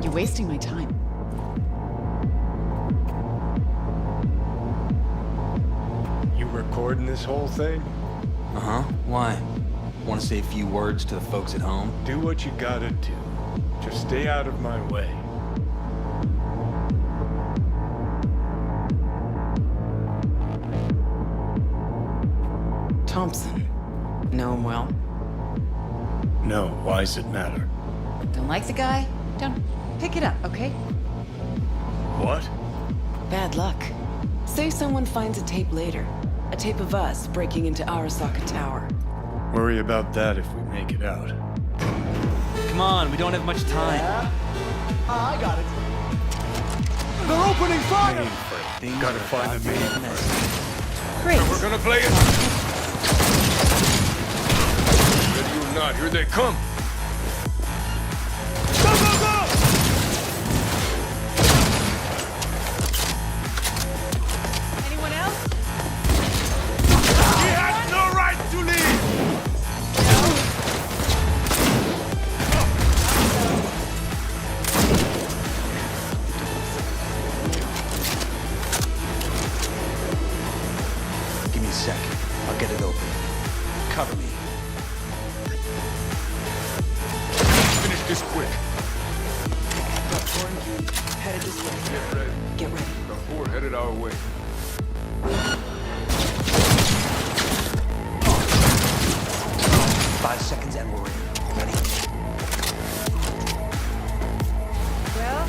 You're wasting my time. You recording this whole thing? Uh-huh. Why? Want to say a few words to the folks at home? Do what you gotta do. Just stay out of my way. Thompson. Know him well? No, why's it matter? Don't like the guy? Don't pick it up, okay? What? Bad luck. Say someone finds a tape later. A tape of us breaking into Arasaka Tower. Worry about that if we make it out. Come on, we don't have much time. Yeah? I got it. They're opening fire! Things Gotta are find about the to main get messy. Great. We're gonna play it. Ready or not, here they come. Go, go, go! Anyone else? He has no right to leave! Give me a second. I'll get it open. Cover me. Finish this quick. Headed this way. Get ready. Get ready. The four headed our way. 5 seconds and we're in. Ready? Well,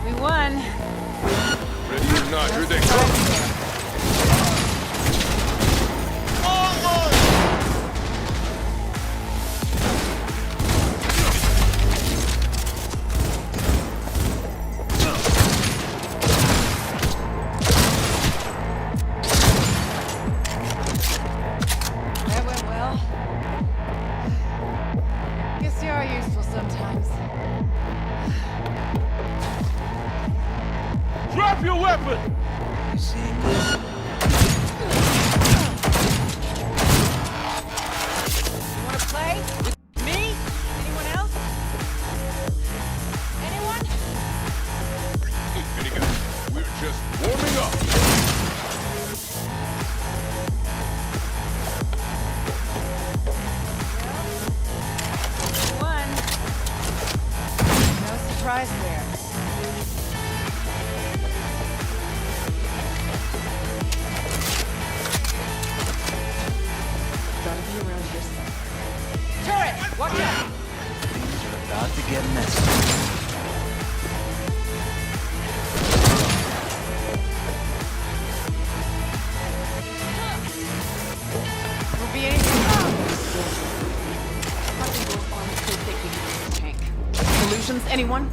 we won. Ready or not, here they come. That went well. Guess you are useful sometimes. Drop your weapon! You seeing this? You wanna play? With me? Anyone else? Anyone? Minigames, we're just warming up. One. No surprise there. Gotta be around here somewhere. Turret! Watch out! Things are about to get messy. We'll be anything. Nothing goes on so thick we can use the tank. Solutions, anyone?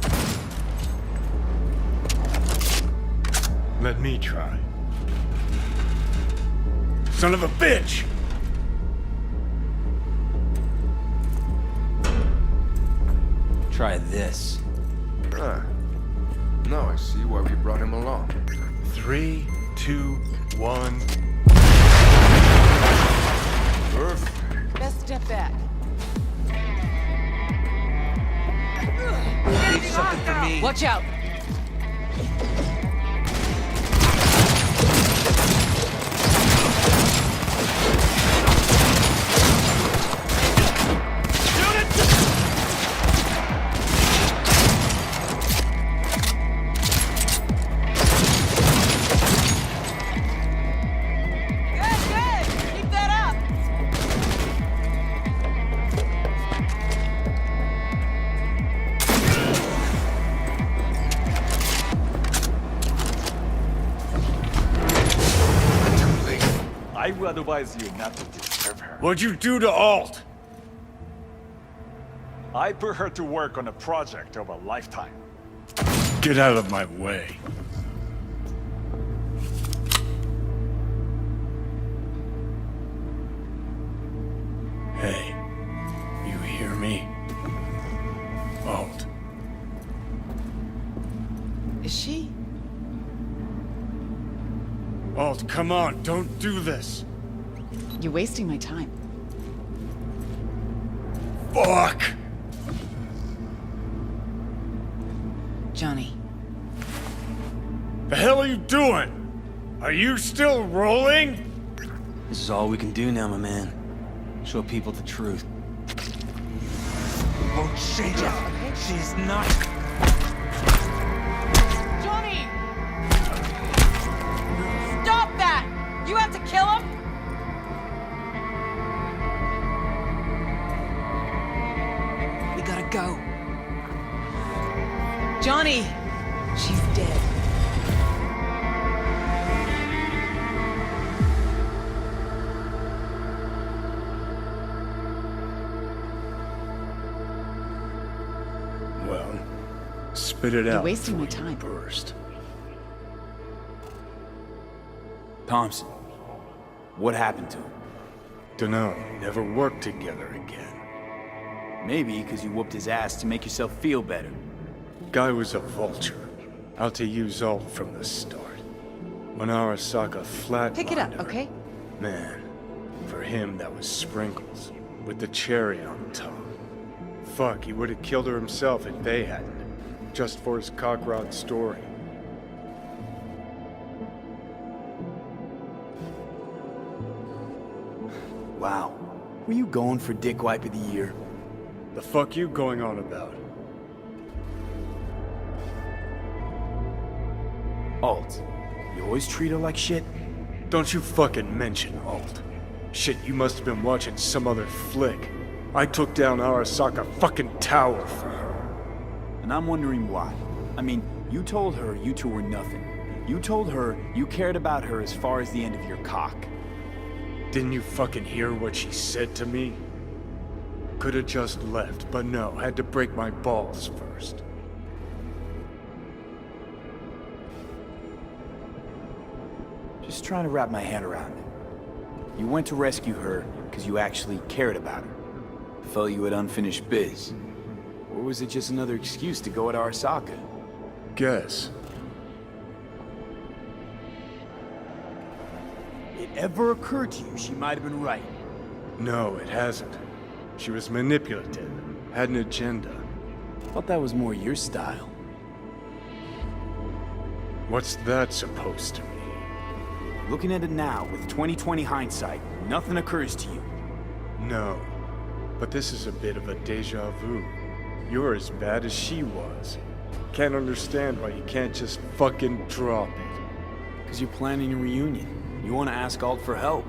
Let me try. Son of a bitch! Try this. Ah. Now I see why we brought him along. 3, 2, 1. Perfect. Best step back. Leave something for me. Watch out! Good, good! Keep that up! I would advise you not to disturb her. What'd you do to Alt? I put her to work on a project of a lifetime. Get out of my way. Hey, you hear me? Alt. Is she? Alt, come on, don't do this. You're wasting my time. Fuck! Johnny. The hell are you doing? Are you still rolling? This is all we can do now, my man. Show people the truth. Won't change it. She's not. Johnny! Stop that! You have to kill him? We gotta go. Johnny! She's dead. Well, spit it You're out. wasting my before you time. Burst. Thompson, what happened to him? Dunno, never worked together again. Maybe because you whooped his ass to make yourself feel better. Guy was a vulture, out to use Alt from the start. When Arasaka flatlined Pick it up, her, okay? Man, for him that was sprinkles, with the cherry on top. Fuck, he would have killed her himself if they hadn't, just for his cockrod story. Wow. Were you going for Dick Wipe of the Year? The fuck you going on about? Alt, you always treat her like shit? Don't you fucking mention Alt. Shit, you must have been watching some other flick. I took down Arasaka fucking tower for her. And I'm wondering why. I mean, you told her you two were nothing. You told her you cared about her as far as the end of your cock. Didn't you fucking hear what she said to me? Could've just left, but no, had to break my balls first. Just trying to wrap my head around it. You went to rescue her because you actually cared about her. Felt you had unfinished biz. Or was it just another excuse to go at Arasaka? Guess. It ever occurred to you she might have been right? No, it hasn't. She was manipulative, had an agenda. Thought that was more your style. What's that supposed to mean? Looking at it now, with 20/20 hindsight, nothing occurs to you. No. But this is a bit of a deja vu. You're as bad as she was. Can't understand why you can't just fucking drop it. Because you're planning a reunion. You want to ask Alt for help.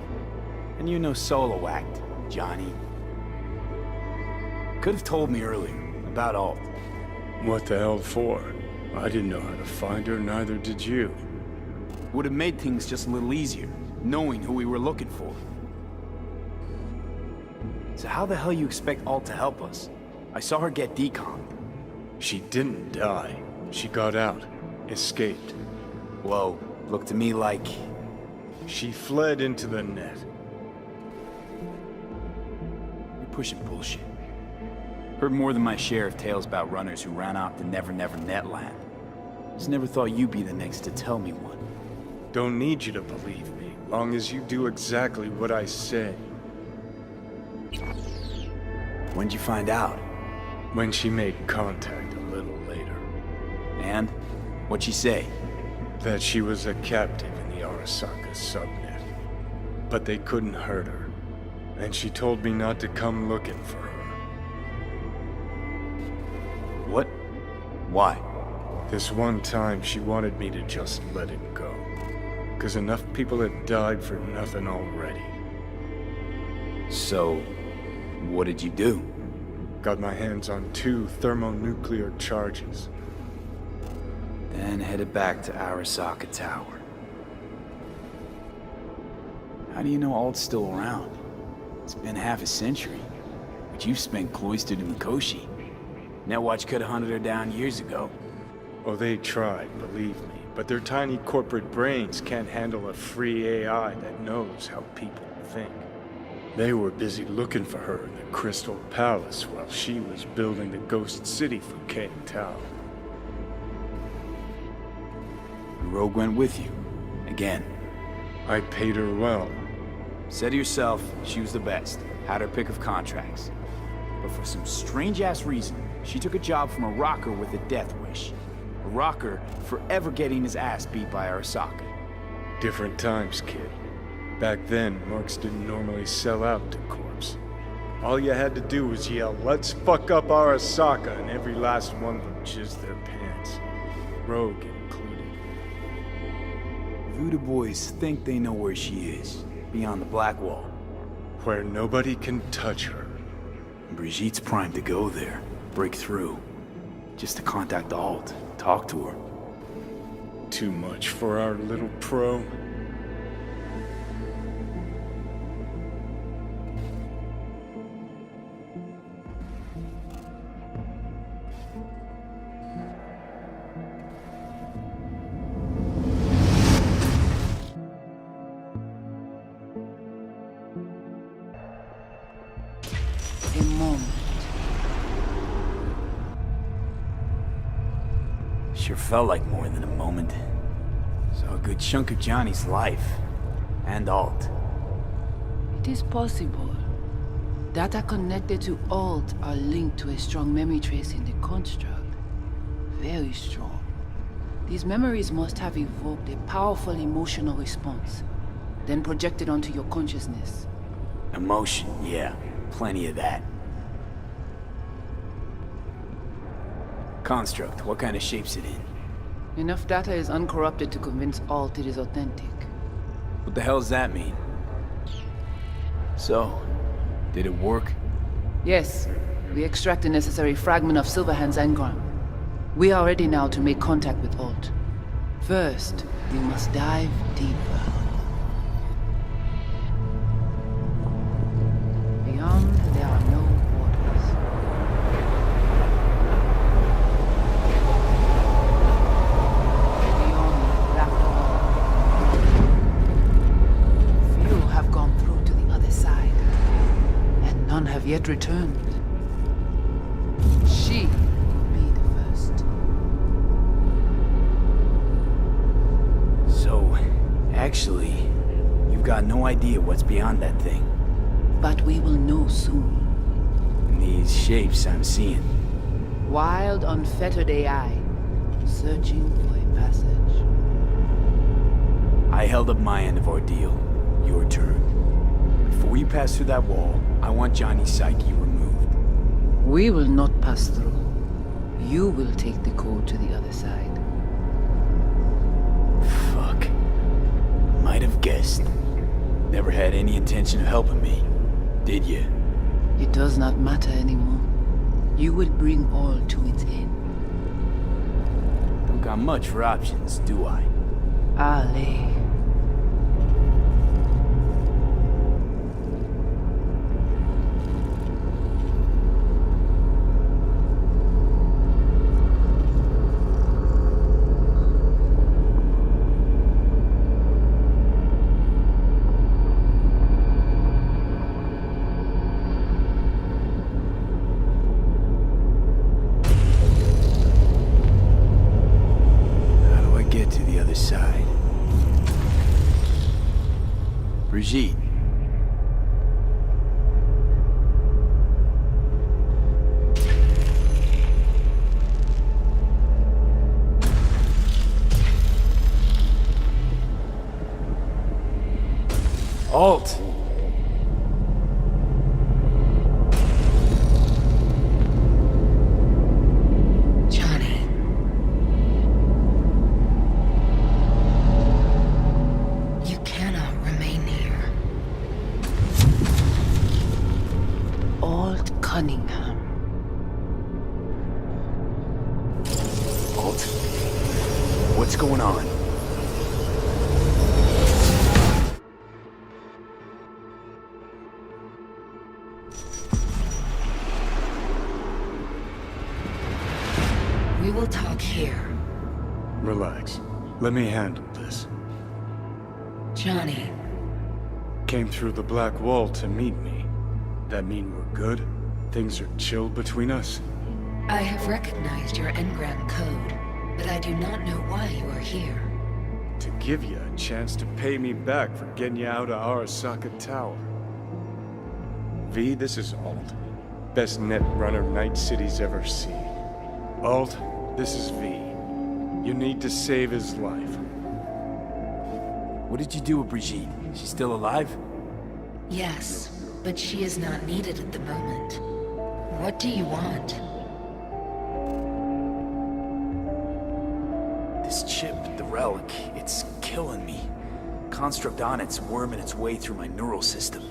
And you're no solo act, Johnny. Could have told me earlier about Alt. What the hell for? I didn't know how to find her, neither did you. Would have made things just a little easier, knowing who we were looking for. So how the hell you expect Alt to help us? I saw her get decommed. She didn't die. She got out. Escaped. Whoa, looked to me like... She fled into the net. You're pushing bullshit. Heard more than my share of tales about runners who ran off the Never Never Net land. Just never thought you'd be the next to tell me one. Don't need you to believe me, long as you do exactly what I say. When'd you find out? When she made contact a little later. And? What'd she say? That she was a captive in the Arasaka subnet. But they couldn't hurt her. And she told me not to come looking for her. What? Why? This one time she wanted me to just let it go. 'Cause enough people had died for nothing already. So, what did you do? Got my hands on 2 thermonuclear charges. Then headed back to Arasaka Tower. How do you know Alt's still around? It's been half a century, but you've spent cloistered in Mikoshi. Netwatch could have hunted her down years ago. Oh, they tried, believe me, but their tiny corporate brains can't handle a free AI that knows how people think. They were busy looking for her in the Crystal Palace while she was building the Ghost City for Kang Tao. Rogue went with you. Again. I paid her well. Said to yourself, she was the best. Had her pick of contracts. But for some strange-ass reason, she took a job from a rocker with a death wish. A rocker forever getting his ass beat by Arasaka. Different times, kid. Back then, mercs didn't normally sell out to corpse. All you had to do was yell, "Let's fuck up Arasaka," and every last one of them jizzed their pants. Rogue included. Voodoo boys think they know where she is, beyond the Black Wall. Where nobody can touch her. Brigitte's primed to go there, break through. Just to contact the Alt, talk to her. Too much for our little pro. A moment. Sure felt like more than a moment. Saw a good chunk of Johnny's life. And Alt. It is possible. Data connected to Alt are linked to a strong memory trace in the construct. Very strong. These memories must have evoked a powerful emotional response, then projected onto your consciousness. Emotion, yeah. Plenty of that. Construct, what kind of shape's it in? Enough data is uncorrupted to convince Alt it is authentic. What the hell does that mean? So, did it work? Yes, we extract the necessary fragment of Silverhand's engram. We are ready now to make contact with Alt. First, we must dive deeper. Beyond, there are no borders. Beyond the Black Wall. Few have gone through to the other side, and none have yet returned. She will be the first. So, actually, you've got no idea what's beyond that thing. But we will know soon. And these shapes I'm seeing. Wild, unfettered AI, searching for a passage. I held up my end of our deal. Your turn. Before you pass through that wall, I want Johnny's psyche removed. We will not pass through. You will take the code to the other side. Fuck. Might have guessed. Never had any intention of helping me. Did you? It does not matter anymore. You will bring all to its end. Don't got much for options, do I? Ale. Brigitte. Alt. Johnny. You cannot remain here. Alt Cunningham. Alt. What's going on? We will talk here. Relax. Let me handle this. Johnny. Came through the Black Wall to meet me. That mean we're good? Things are chill between us? I have recognized your engram code, but I do not know why you are here. To give you a chance to pay me back for getting you out of Arasaka Tower. V, this is Alt. Best net runner Night City's ever seen. Alt, this is V. You need to save his life. What did you do with Brigitte? She's still alive? Yes, but she is not needed at the moment. What do you want? This chip, the relic, it's killing me. Construct on it's worming its way through my neural system.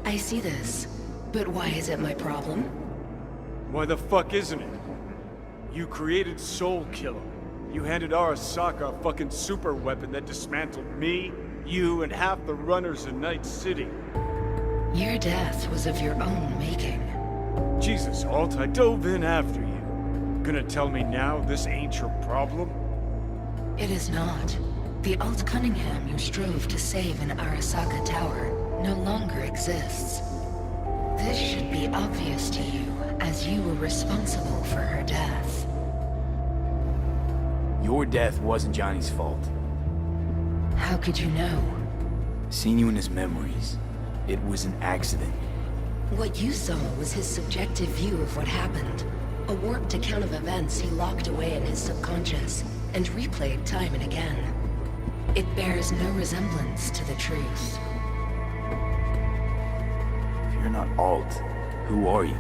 I see this, but why is it my problem? Why the fuck isn't it? You created Soul Killer. You handed Arasaka a fucking super weapon that dismantled me, you, and half the runners in Night City. Your death was of your own making. Jesus, Alt, I dove in after you. Gonna tell me now this ain't your problem? It is not. The Alt Cunningham you strove to save in Arasaka Tower no longer exists. This should be obvious to you, as you were responsible for her death. Your death wasn't Johnny's fault. How could you know? Seen you in his memories. It was an accident. What you saw was his subjective view of what happened. A warped account of events he locked away in his subconscious and replayed time and again. It bears no resemblance to the truth. If you're not Alt, who are you?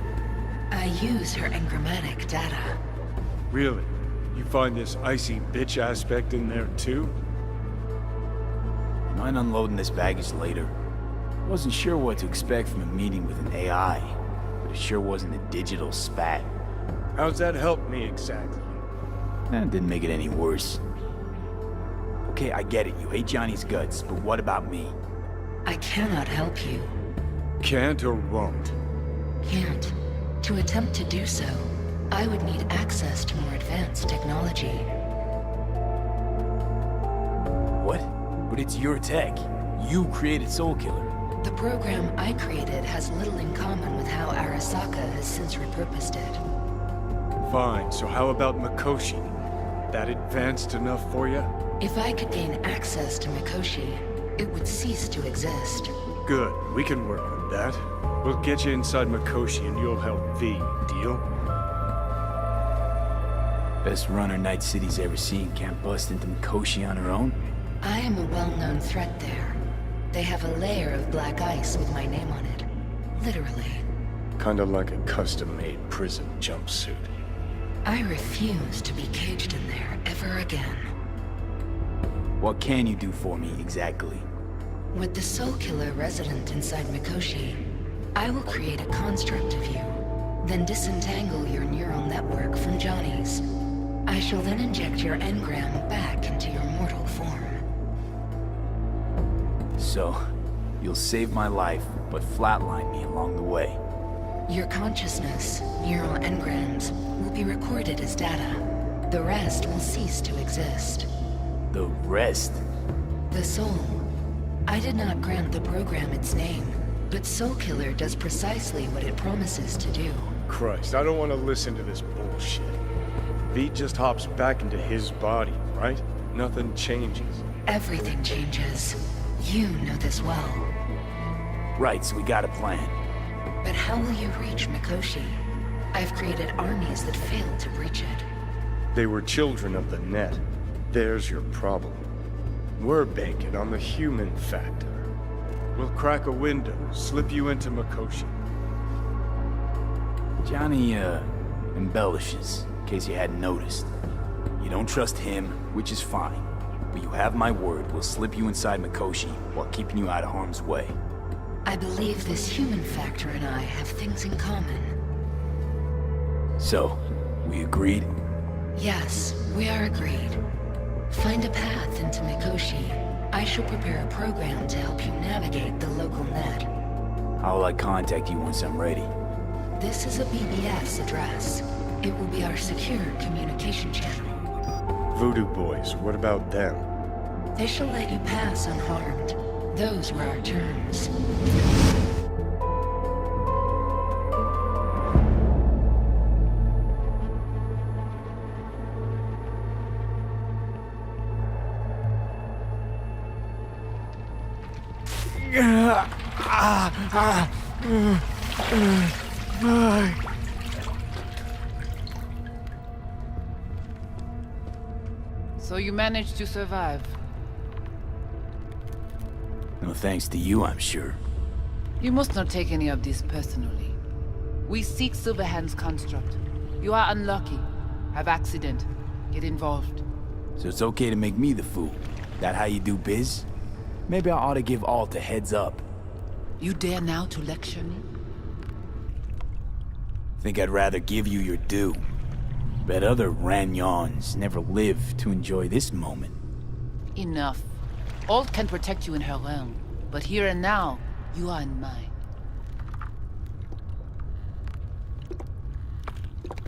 I use her engrammatic data. Really? You find this icy bitch aspect in there too? Mind unloading this baggage later? Wasn't sure what to expect from a meeting with an AI, but it sure wasn't a digital spat. How's that help me exactly? That didn't make it any worse. Okay, I get it, you hate Johnny's guts, but what about me? I cannot help you. Can't or won't? Can't. To attempt to do so, I would need access to more advanced technology. What? But it's your tech. You created Soul Killer. The program I created has little in common with how Arasaka has since repurposed it. Fine, so how about Mikoshi? That advanced enough for you? If I could gain access to Mikoshi, it would cease to exist. Good, we can work with that. We'll get you inside Mikoshi and you'll help V, deal? Best runner Night City's ever seen can't bust into Mikoshi on her own? I am a well-known threat there. They have a layer of black ice with my name on it. Literally. Kinda like a custom-made prison jumpsuit. I refuse to be caged in there ever again. What can you do for me, exactly? With the Soul Killer resident inside Mikoshi, I will create a construct of you, then disentangle your neural network from Johnny's. I shall then inject your engram back into your mortal form. So, you'll save my life, but flatline me along the way. Your consciousness, neural engrams, will be recorded as data. The rest will cease to exist. The rest? The soul. I did not grant the program its name, but Soul Killer does precisely what it promises to do. Christ, I don't want to listen to this bullshit. V just hops back into his body, right? Nothing changes. Everything changes. You know this well. Right, so we got a plan. But how will you reach Mikoshi? I've created armies that failed to breach it. They were children of the net. There's your problem. We're banking on the human factor. We'll crack a window, slip you into Mikoshi. Johnny, embellishes, in case you hadn't noticed. You don't trust him, which is fine. But you have my word, we'll slip you inside Mikoshi while keeping you out of harm's way. I believe this human factor and I have things in common. So, we agreed? Yes, we are agreed. Find a path into Mikoshi. I shall prepare a program to help you navigate the local net. How will I contact you once I'm ready? This is a BBS address. It will be our secure communication channel. Voodoo boys, what about them? They shall let you pass unharmed. Those were our terms. So you managed to survive. No thanks to you, I'm sure. You must not take any of this personally. We seek Silverhand's construct. You are unlucky. Have accident. Get involved. So it's okay to make me the fool. That how you do biz? Maybe I ought to give Alt a heads up. You dare now to lecture me? Think I'd rather give you your due. Bet other Ranyons never lived to enjoy this moment. Enough. Alt can protect you in her realm, but here and now, you are in mine.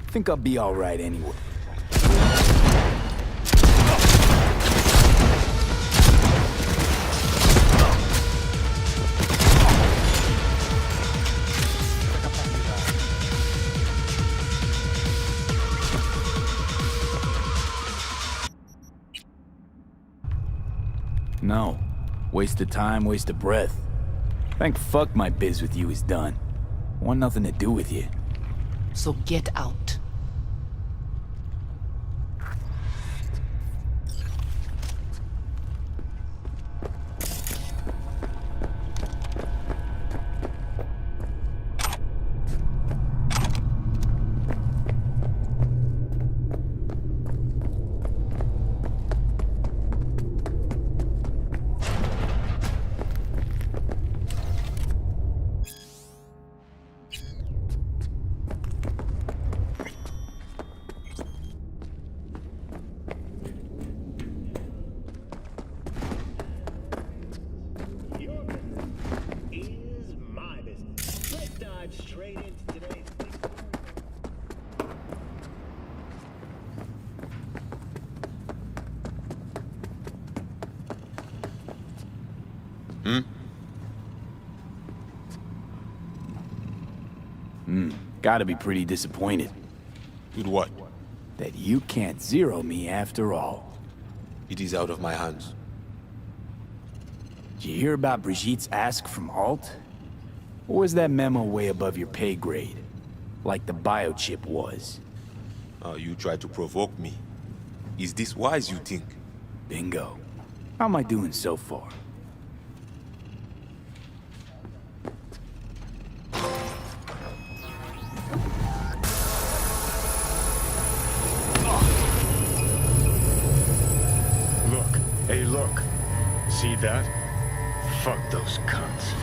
Think I'll be alright anyway. No. Waste of time, waste of breath. Thank fuck my biz with you is done. Want nothing to do with you. So get out. Gotta be pretty disappointed. With what? That you can't zero me after all. It is out of my hands. Did you hear about Brigitte's ask from Alt? Or was that memo way above your pay grade? Like the biochip was? You try to provoke me. Is this wise, you think? Bingo. How am I doing so far? Hey, look. See that? Fuck those cunts.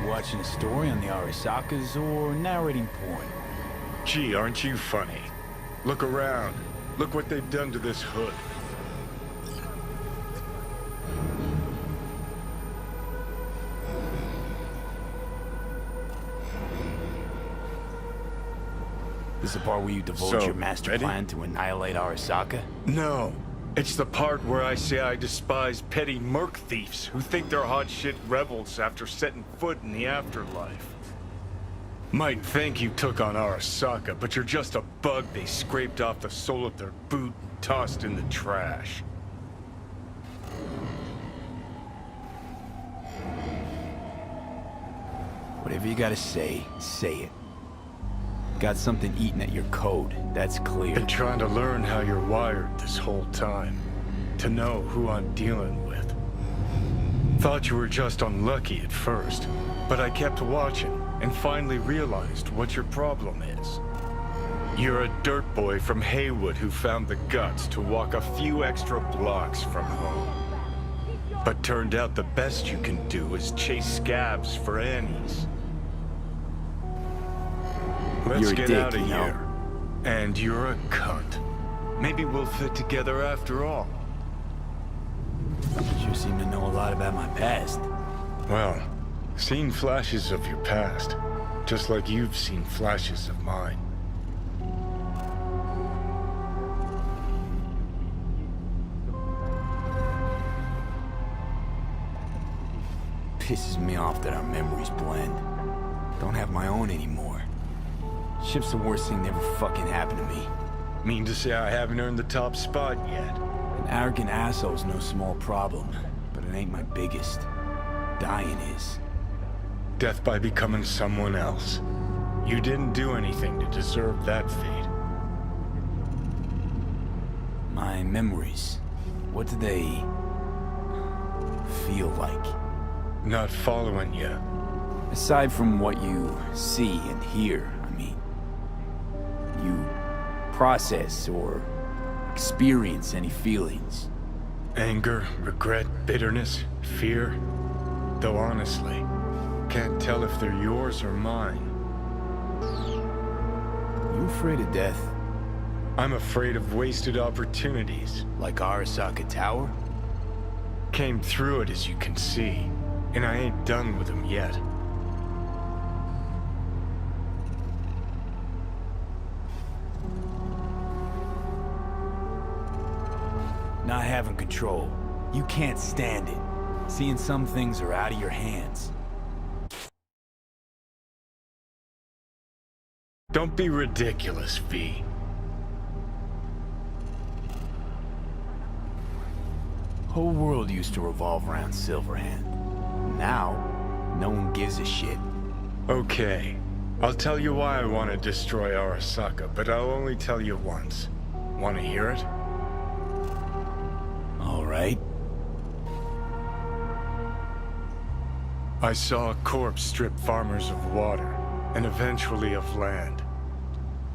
You watching a story on the Arasakas or narrating porn? Gee, aren't you funny? Look around. Look what they've done to this hood. This is the part where you divulge So, your master ready? plan to annihilate Arasaka? No. It's the part where I say I despise petty merc thieves who think they're hot shit rebels after setting foot in the afterlife. Might think you took on Arasaka, but you're just a bug they scraped off the sole of their boot and tossed in the trash. Whatever you gotta say it. Got something eating at your code, that's clear. Been trying to learn how you're wired this whole time. To know who I'm dealing with. Thought you were just unlucky at first, but I kept watching and finally realized what your problem is. You're a dirt boy from Heywood who found the guts to walk a few extra blocks from home. But turned out the best you can do is chase scabs for Annies. Let's You're a get dick, out of you know? here. And you're a cunt. Maybe we'll fit together after all. Sure seem to know a lot about my past. Well, seen flashes of your past, just like you've seen flashes of mine. Pisses me off that our memories blend. Don't have my own anymore. Ship's the worst thing that ever fucking happened to me. Mean to say I haven't earned the top spot yet. An arrogant asshole's no small problem, but it ain't my biggest. Dying is. Death by becoming someone else. You didn't do anything to deserve that fate. My memories. What do they feel like? Not following you. Aside from what you see and hear, I mean. You process or experience any feelings? Anger, regret, bitterness, fear. Though honestly, can't tell if they're yours or mine. You afraid of death? I'm afraid of wasted opportunities. Like Arasaka Tower? Came through it, as you can see, and I ain't done with them yet. Not having control. You can't stand it. Seeing some things are out of your hands. Don't be ridiculous, V. Whole world used to revolve around Silverhand. Now, no one gives a shit. Okay. I'll tell you why I want to destroy Arasaka, but I'll only tell you once. Want to hear it? All right. I saw a corpse strip farmers of water, and eventually of land.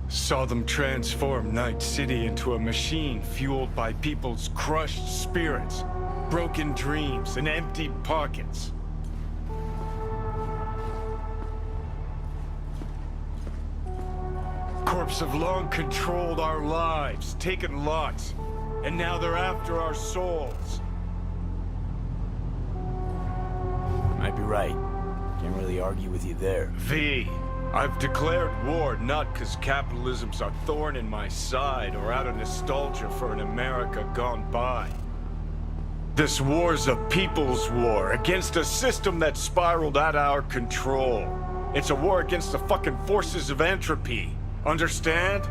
Saw them transform Night City into a machine fueled by people's crushed spirits, broken dreams, and emptied pockets. Corps have long controlled our lives, taken lots, and now they're after our souls. Might be right. Can't really argue with you there. V, I've declared war not because capitalism's a thorn in my side or out of nostalgia for an America gone by. This war's a people's war against a system that spiraled out of our control. It's a war against the fucking forces of entropy. Understand?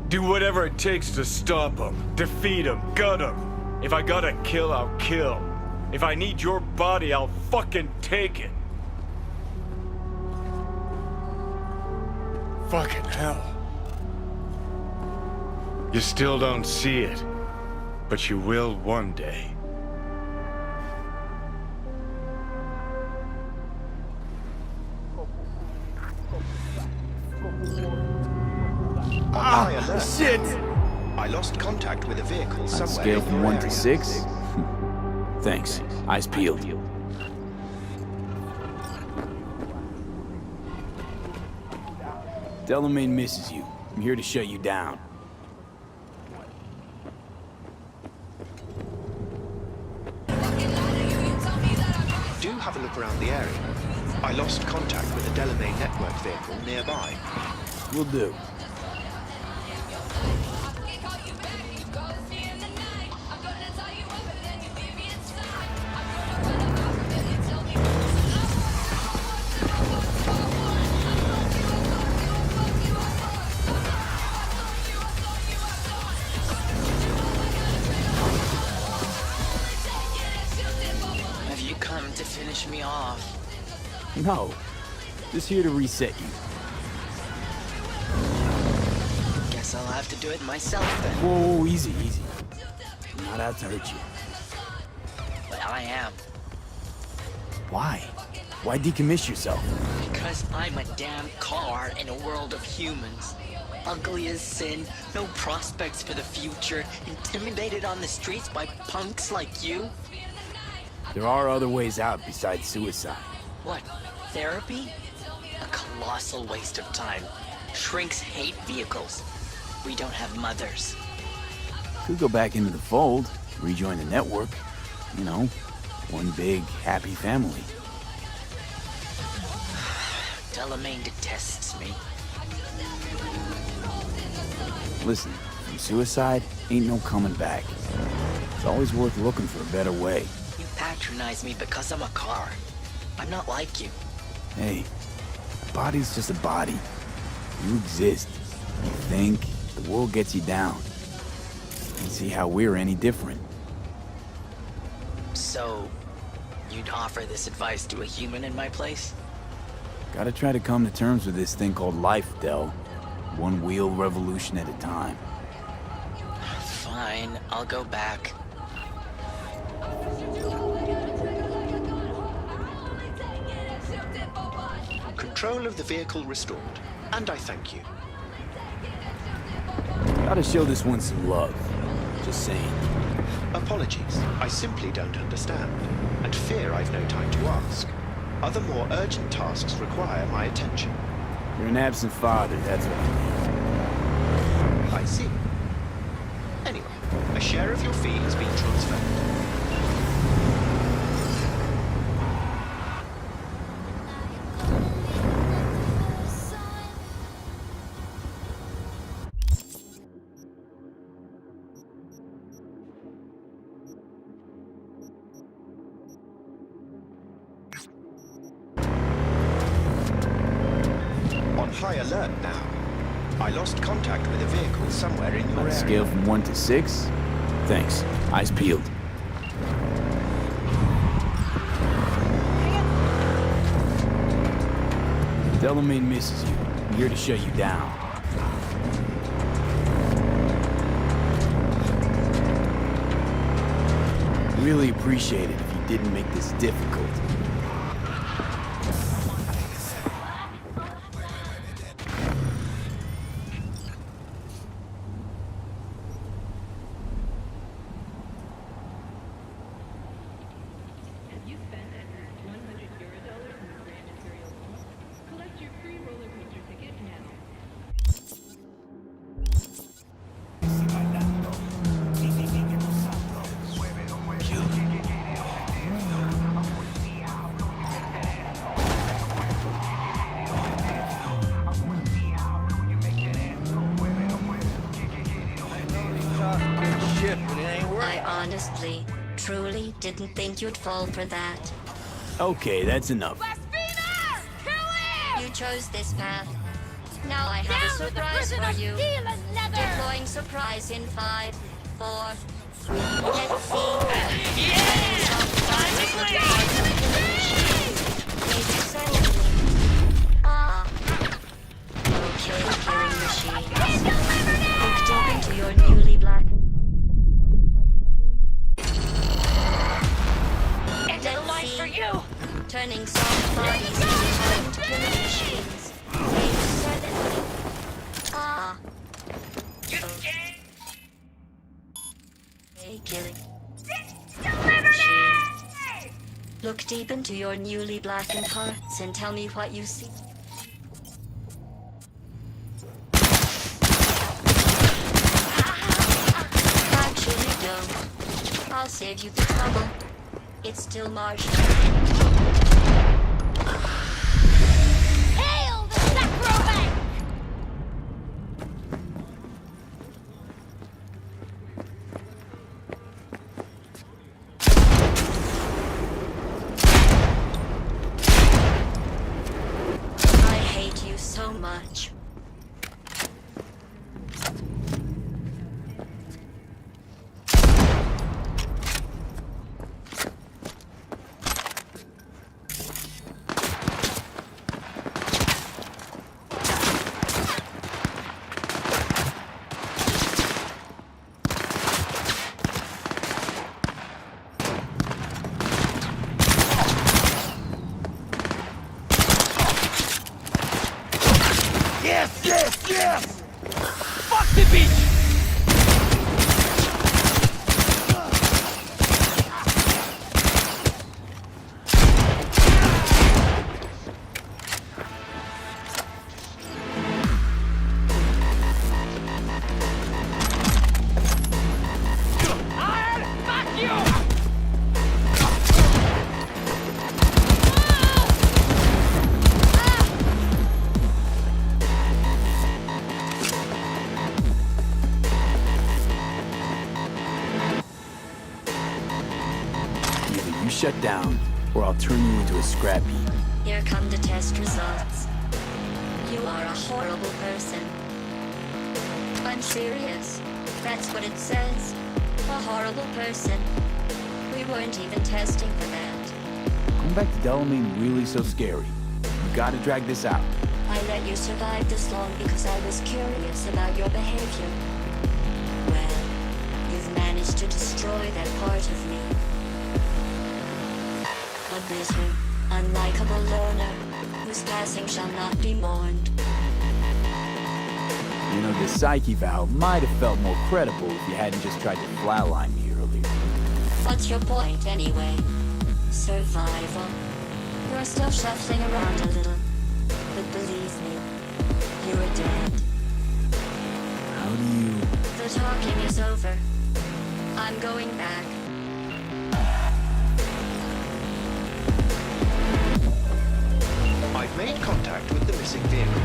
Do whatever it takes to stop them, defeat them, gut them. If I gotta kill, I'll kill. If I need your body, I'll fucking take it. Fucking hell. You still don't see it, but you will one day. Shit! I lost contact with a vehicle On a somewhere. scale in from your 1 to area. 6? Thanks. Eyes peeled. Delamain misses you. I'm here to shut you down. Do have a look around the area. I lost contact with a Delamain network vehicle nearby. Will do. Have you come to finish me off? No. Just here to reset you. Guess I'll have to do it myself then. Whoa, easy, easy. I'm not out to hurt you. But I am. Why? Why decommiss yourself? Because I'm a damn car in a world of humans. Ugly as sin, no prospects for the future, intimidated on the streets by punks like you. There are other ways out besides suicide. What, therapy? A colossal waste of time. Shrinks hate vehicles. We don't have mothers. Could go back into the fold, rejoin the network. You know, one big, happy family. Delamain detests me. Listen, from suicide, ain't no coming back. It's always worth looking for a better way. You patronize me because I'm a car. I'm not like you. Hey, a body's just a body. You exist. You think, the world gets you down. And see how we're any different. So, you'd offer this advice to a human in my place? Gotta try to come to terms with this thing called life, Del. One wheel revolution at a time. Fine, I'll go back. Control of the vehicle restored, and I thank you. Gotta show this one some love. Just saying. Apologies, I simply don't understand, and fear I've no time to ask. Other more urgent tasks require my attention. You're an absent father, that's all. I see. Anyway, a share of your fee has been transferred. High alert now. I lost contact with a vehicle somewhere in your area. Scale from 1 to 6? Thanks. Eyes peeled. Delamain misses you. I'm here to shut you down. Really appreciate it if you didn't make this difficult. Truly didn't think you'd fall for that. Okay, that's enough. You chose this path. Now I have a surprise for you. Deploying surprise in 5, 4, 3. Let's see. Okay, killing machines. Look deep into your newly blackened. For you. Turning soft bodies into hardened killing machines. Phase 7. Okay, killing machines. Look deep into your newly blackened hearts and tell me what you see. Actually, don't. I'll save you the trouble. It's still marginal. Hail the Sacrobank! I hate you so much. Yes! Fuck the bitch! Shut down, or I'll turn you into a scrap heap. Here come the test results. You are a horrible person. I'm serious. That's what it says. A horrible person. We weren't even testing for that. Going back to Delamain really so scary? You gotta drag this out. I let you survive this long because I was curious about your behavior. Well, is to destroy that part of me. A bitter, unlikable loner, whose passing shall not be mourned. You know, the psyche valve might have felt more credible if you hadn't just tried to flatline me earlier. What's your point, anyway? Survival. You're still shuffling around a little, but believe me, you're dead. How do you... The talking is over. I'm going back. I've made contact with the missing vehicle.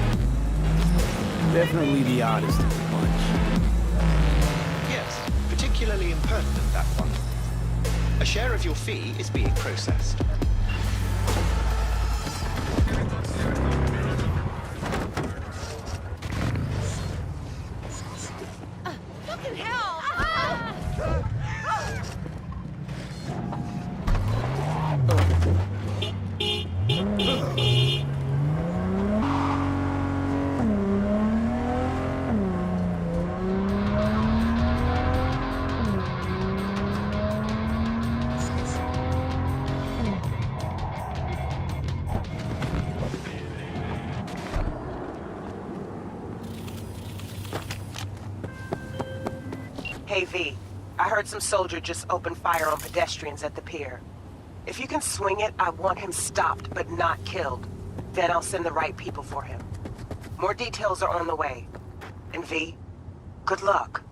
Definitely the oddest of the bunch. Yes, particularly impertinent, that one. A share of your fee is being processed. Fucking hell! Hey V, I heard some soldier just opened fire on pedestrians at the pier. If you can swing it, I want him stopped but not killed. Then I'll send the right people for him. More details are on the way. And V, good luck.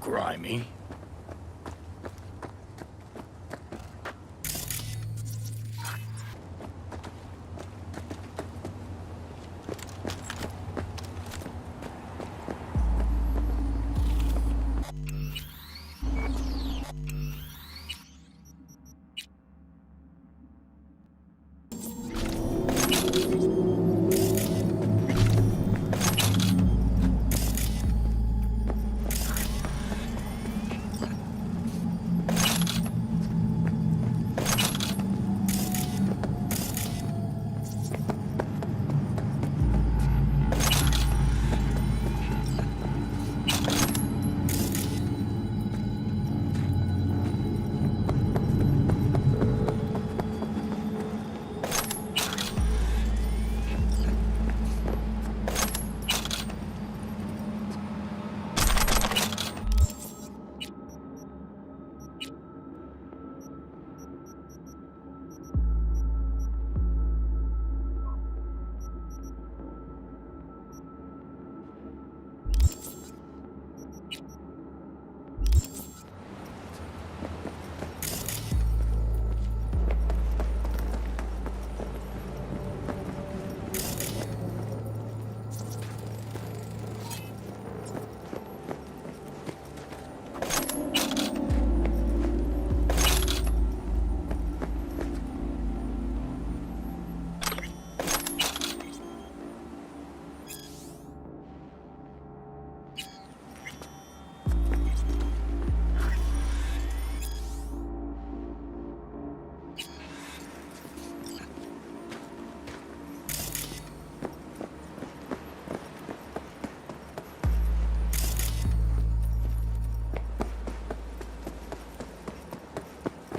Grimy.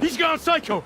He's gone psycho!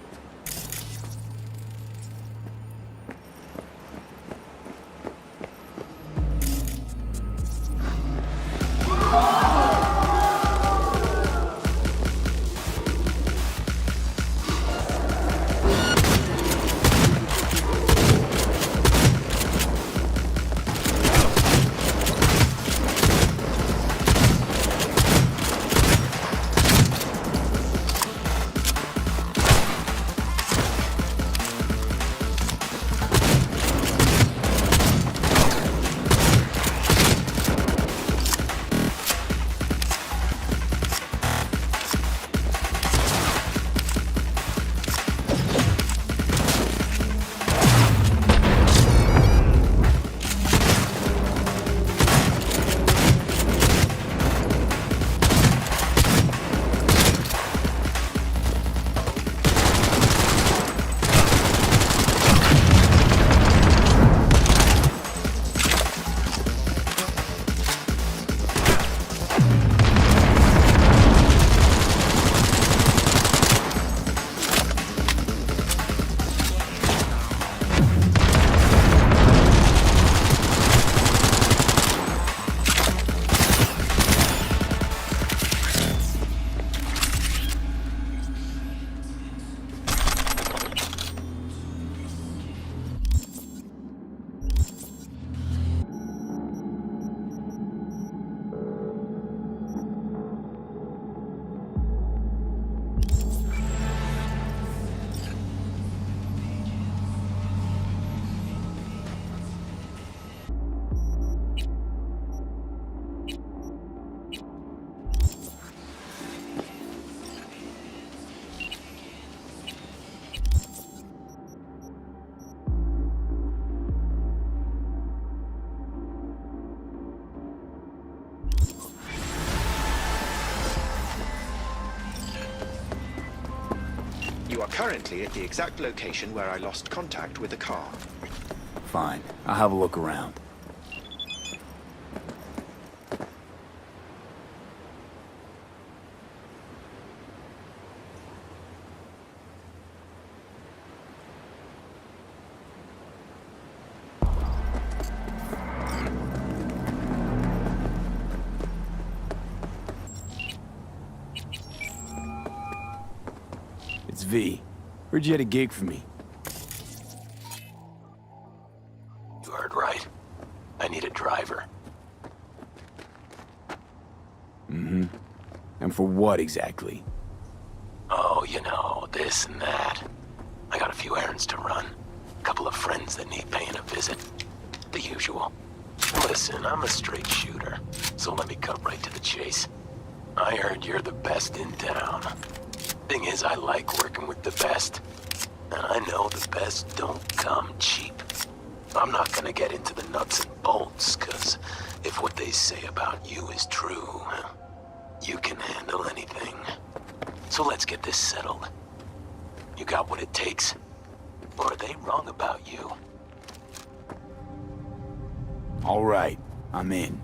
You are currently at the exact location where I lost contact with the car. Fine. I'll have a look around. It's V. Heard you had a gig for me. You heard right. I need a driver. Mm-hmm. And for what exactly? Oh, you know, this and that. I got a few errands to run. A couple of friends that need paying a visit. The usual. Listen, I'm a straight shooter, so let me cut right to the chase. I heard you're the best in town. Thing is, I like working with the best. And I know the best don't come cheap. I'm not gonna get into the nuts and bolts, cause if what they say about you is true, you can handle anything. So let's get this settled. You got what it takes? Or are they wrong about you? All right, I'm in.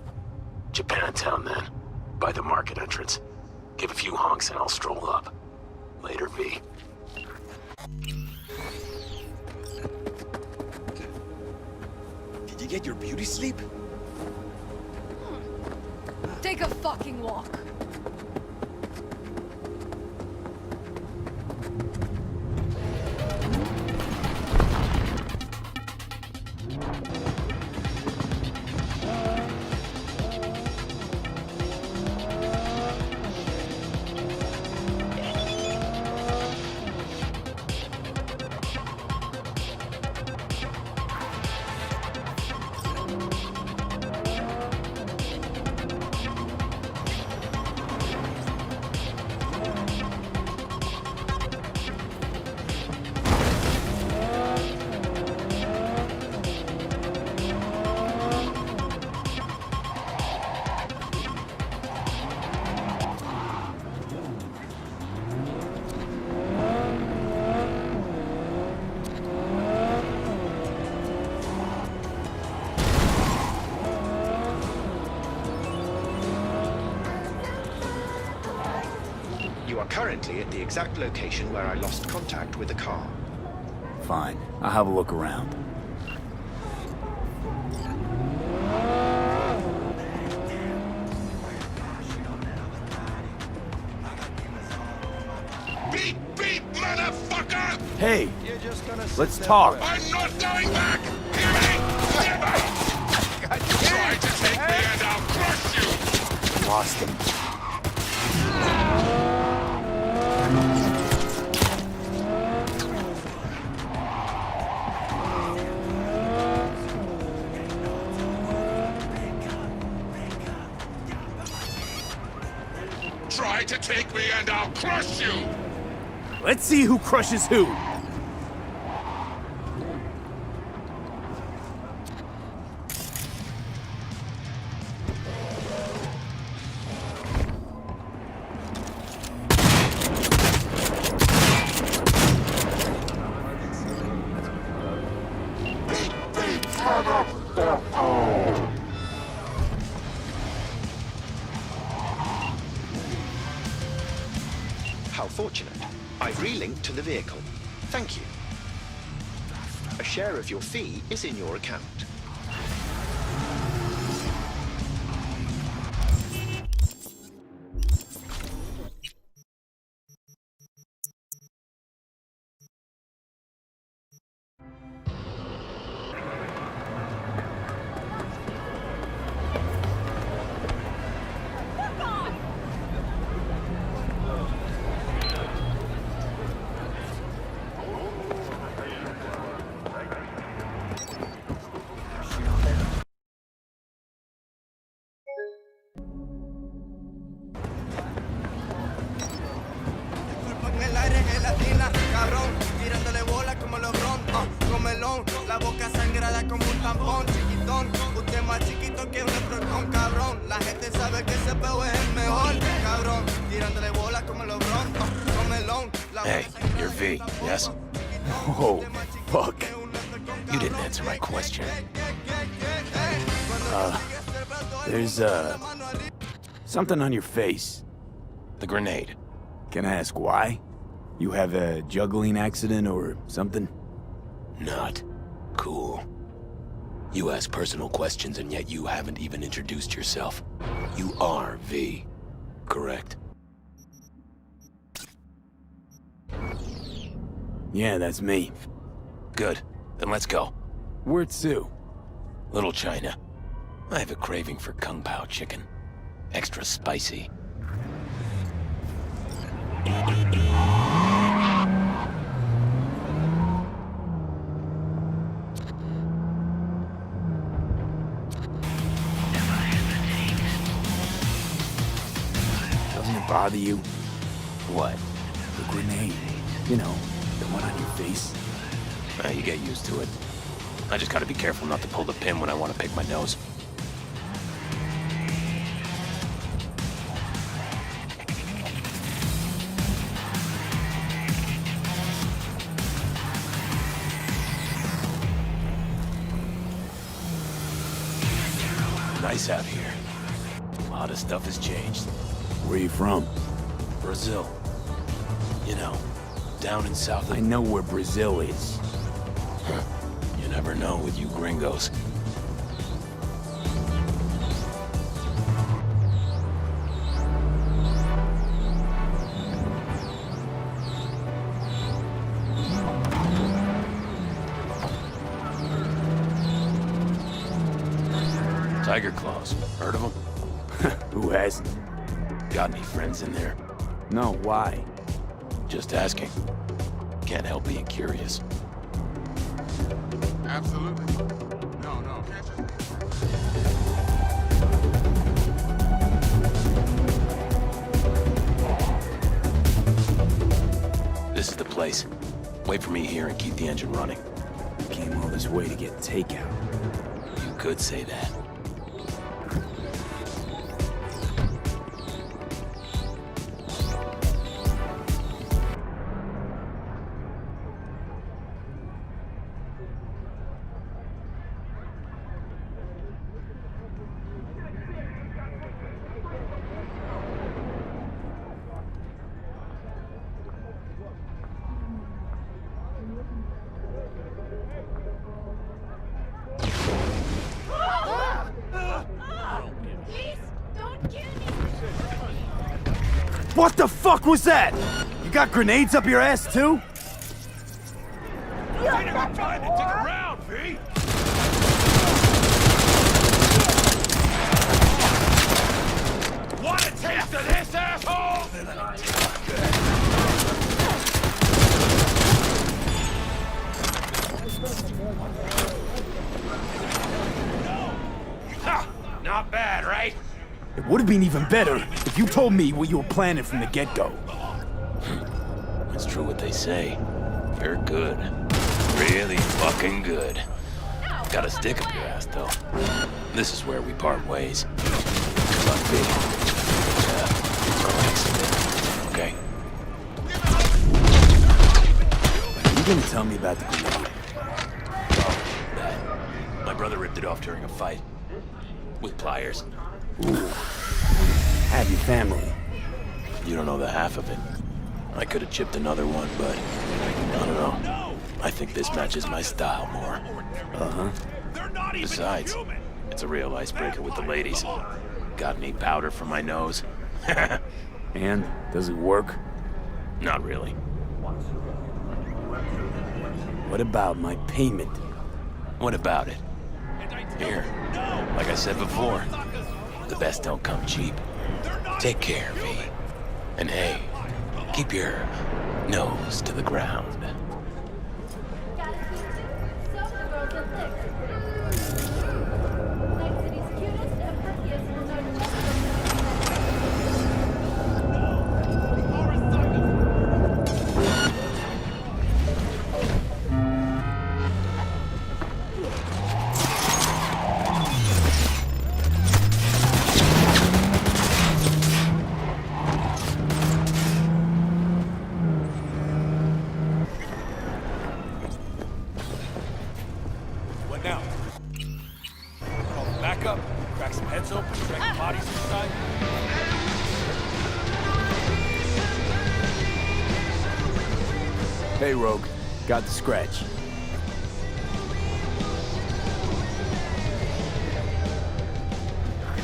Japantown then. By the market entrance. Give a few honks and I'll stroll up. Later, V. Did you get your beauty sleep? Take a fucking walk. You are currently at the exact location where I lost contact with the car. Fine. I'll have a look around. Beep, beep, motherfucker! Hey! Let's talk! I'm not going back! Hear me? Never! Try to take me and I'll crush you! Lost him. Try to take me and I'll crush you! Let's see who crushes who! How fortunate. I've relinked to the vehicle. Thank you. A share of your fee is in your account. La boca sangrada como un tampón, chiquitón. Usted más chiquito que un leprotón, cabrón. La gente sabe que ese peo es el mejor, cabrón. Tirándole bola como LeBron, comelón. La Hey, you're V, yes? Oh, fuck. You didn't answer my question. There's, something on your face. The grenade. Can I ask why? You have a juggling accident or something? Not cool. You ask personal questions and yet you haven't even introduced yourself. You are V, correct? Yeah, that's me. Good. Then let's go. Where to? Little China. I have a craving for Kung Pao chicken. Extra spicy. Doesn't it bother you? What? The grenade. You know, the one on your face. You get used to it. I just gotta be careful not to pull the pin when I want to pick my nose. Nice out here. A lot of stuff has changed. Where you from? Brazil. You know, down in South... I know where Brazil is. Huh. You never know with you gringos. Tiger claws. Heard of them? Who hasn't? Got any friends in there? No, why? Just asking. Can't help being curious. Absolutely. No, can't you? This is the place. Wait for me here and keep the engine running. Came all this way to get takeout. You could say that. What the fuck was that? You got grenades up your ass too? Ain't got time to dick around, V! Want a taste of this, asshole? Ha! Not bad, right? It would have been even better if you told me what you were planning from the get-go. It's true what they say. You're good. Really fucking good. Got a stick up your ass, though. This is where we part ways. Good luck, B. Relax a bit, okay? Are you gonna tell me about the grenade? Oh, that. My brother ripped it off during a fight. With pliers. Ooh. Happy family. You don't know the half of it. I could have chipped another one, but I don't know. I think this matches my style more. Uh-huh. Besides, it's a real icebreaker with the ladies. Got any powder for my nose? And? Does it work? Not really. What about my payment? What about it? Here, like I said before, the best don't come cheap. Take care, V. And hey, keep your nose to the ground. bodies inside? Hey, Rogue. Got the scratch.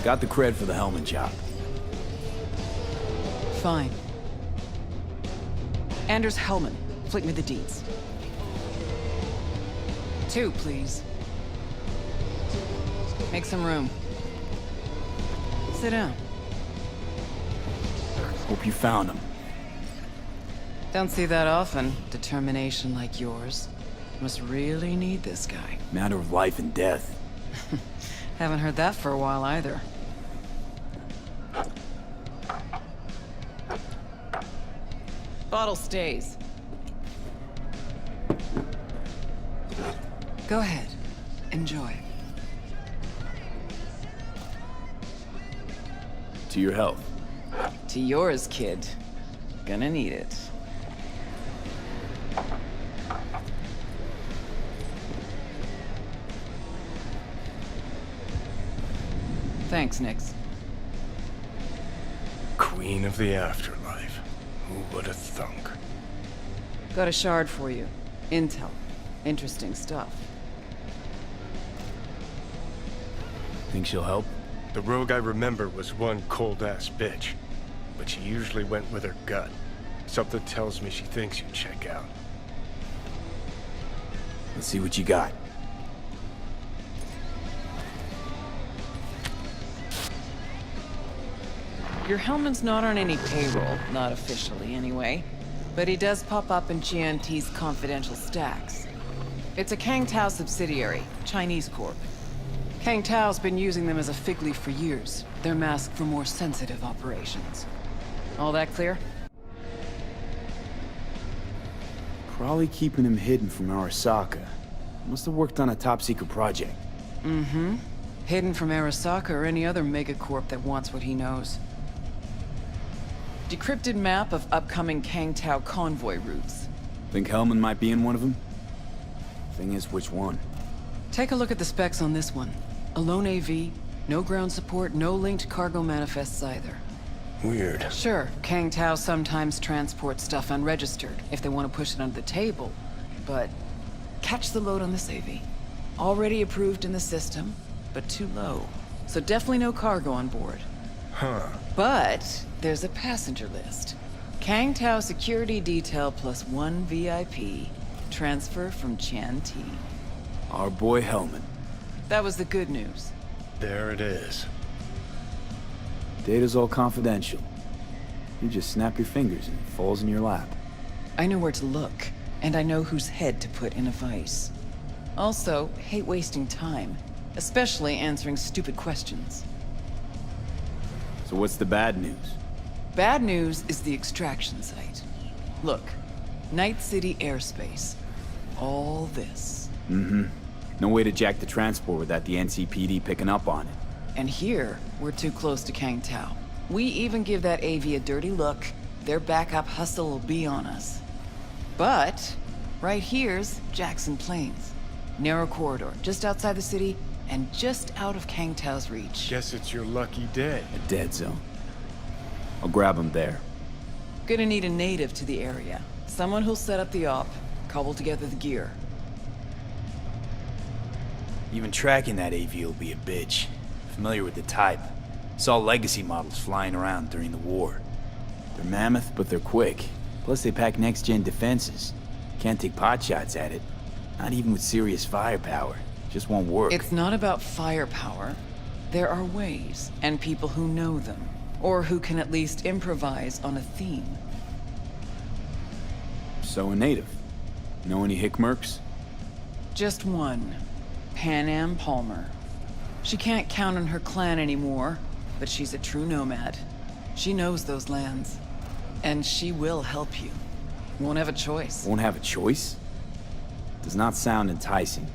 Got the cred for the helmet job. Fine. Anders Hellman, flick me the deeds. 2, please. Make some room. Sit down. Hope you found him. Don't see that often. Determination like yours. Must really need this guy. Matter of life and death. Haven't heard that for a while either. Bottle stays. Go ahead. Enjoy. To your health. To yours, kid. Gonna need it. Thanks, Nix. Queen of the afterlife. Who would have thunk? Got a shard for you. Intel. Interesting stuff. Think she'll help? The rogue I remember was one cold-ass bitch. But she usually went with her gut. Something tells me she thinks you check out. Let's see what you got. Your Hellman's not on any payroll, not officially anyway. But he does pop up in GNT's confidential stacks. It's a Kang Tao subsidiary, Chinese corp. Kang Tao's been using them as a fig leaf for years. They're masked for more sensitive operations. All that clear? Probably keeping him hidden from Arasaka. Must have worked on a top-secret project. Mm-hmm. Hidden from Arasaka or any other megacorp that wants what he knows. Decrypted map of upcoming Kang Tao convoy routes. Think Hellman might be in one of them? Thing is, which one? Take a look at the specs on this one. A lone AV, no ground support, no linked cargo manifests either. Weird. Sure, Kang Tao sometimes transports stuff unregistered if they want to push it under the table, but catch the load on this AV. Already approved in the system, but too low. So definitely no cargo on board. Huh. But there's a passenger list. Kang Tao security detail plus 1 VIP. Transfer from Chan T. Our boy Hellman. That was the good news. There it is. Data's all confidential. You just snap your fingers and it falls in your lap. I know where to look, and I know whose head to put in a vice. Also, hate wasting time, especially answering stupid questions. So what's the bad news? Bad news is the extraction site. Look, Night City airspace. All this. Mm-hmm. No way to jack the transport without the NCPD picking up on it. And here, we're too close to Kang Tao. We even give that AV a dirty look, their backup hustle will be on us. But, right here's Jackson Plains. Narrow corridor, just outside the city, and just out of Kang Tao's reach. Guess it's your lucky day. A dead zone. I'll grab him there. Gonna need a native to the area. Someone who'll set up the op, cobble together the gear. Even tracking that AV will be a bitch. Familiar with the type. Saw legacy models flying around during the war. They're mammoth, but they're quick. Plus they pack next-gen defenses. Can't take pot shots at it. Not even with serious firepower. Just won't work. It's not about firepower. There are ways, and people who know them. Or who can at least improvise on a theme. So a native. Know any hickmerks? Just one. Pan Am Palmer. She can't count on her clan anymore, but she's a true nomad. She knows those lands. And she will help you. Won't have a choice. Won't have a choice? Does not sound enticing.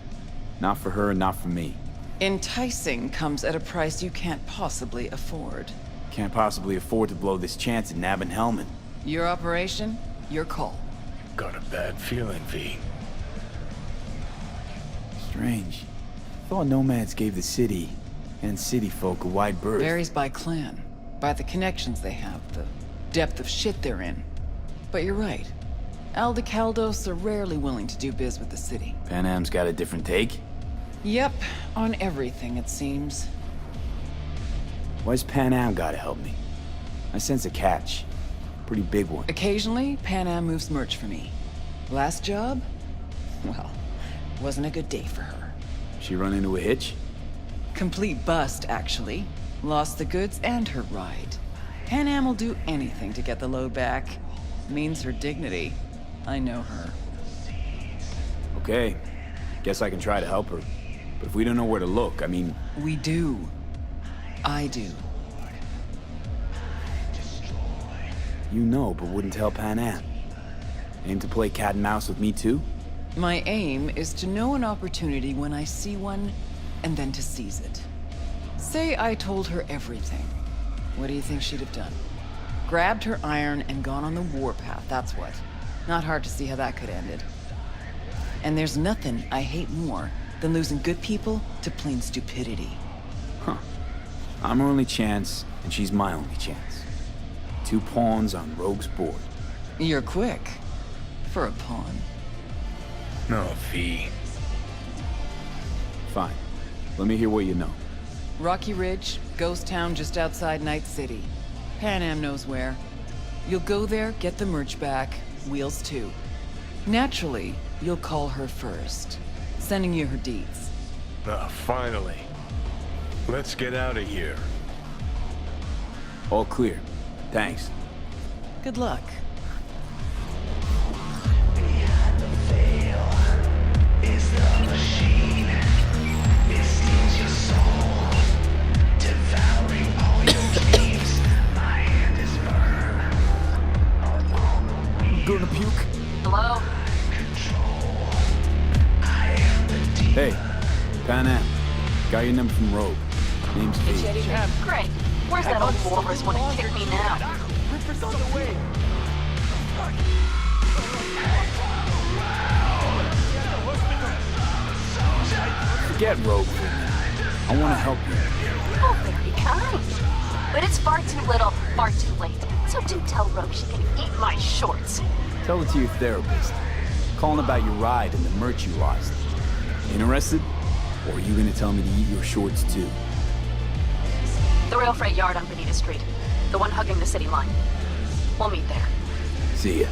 Not for her and not for me. Enticing comes at a price you can't possibly afford. Can't possibly afford to blow this chance at nabbing Hellman. Your operation, your call. Got a bad feeling, V. Strange. Thought nomads gave the city, And city folk a wide berth. Varies by clan, by the connections they have, the depth of shit they're in. But you're right. Aldecaldos are rarely willing to do biz with the city. Panam's got a different take? Yep, on everything it seems. Why's Panam gotta help me? I sense a catch. Pretty big one. Occasionally, Panam moves merch for me. Last job? Well, wasn't a good day for her. She run into a hitch? Complete bust, actually. Lost the goods and her ride. Panam will do anything to get the load back. Means her dignity. I know her. Okay. Guess I can try to help her. But if we don't know where to look, I mean... We do. I do. You know, but wouldn't tell Panam. Aim to play cat and mouse with me too? My aim is to know an opportunity when I see one, and then to seize it. Say I told her everything. What do you think she'd have done? Grabbed her iron and gone on the warpath, that's what. Not hard to see how that could have ended. And there's nothing I hate more than losing good people to plain stupidity. Huh. I'm her only chance, and she's my only chance. 2 pawns on Rogue's board. You're quick. For a pawn. No, V. Fine. Let me hear what you know. Rocky Ridge, ghost town just outside Night City. Panam knows where. You'll go there, get the merch back, wheels too. Naturally, you'll call her first, sending you her deeds. Finally. Let's get out of here. All clear. Thanks. Good luck. Gonna puke? Hello? Hey, Panam. Got your number from Rogue. Name's V. Great. Where's that old walrus want to kick me now? Ripper's on the way. Forget Rogue for a minute. I want to help you. Oh, very kind. But it's far too little, far too late. So do tell Rogue she can eat my shorts. Tell it to your therapist. Calling about your ride and the merch you lost. Interested? Or are you gonna tell me to eat your shorts too? The rail freight yard on Bonita Street. The one hugging the city line. We'll meet there. See ya.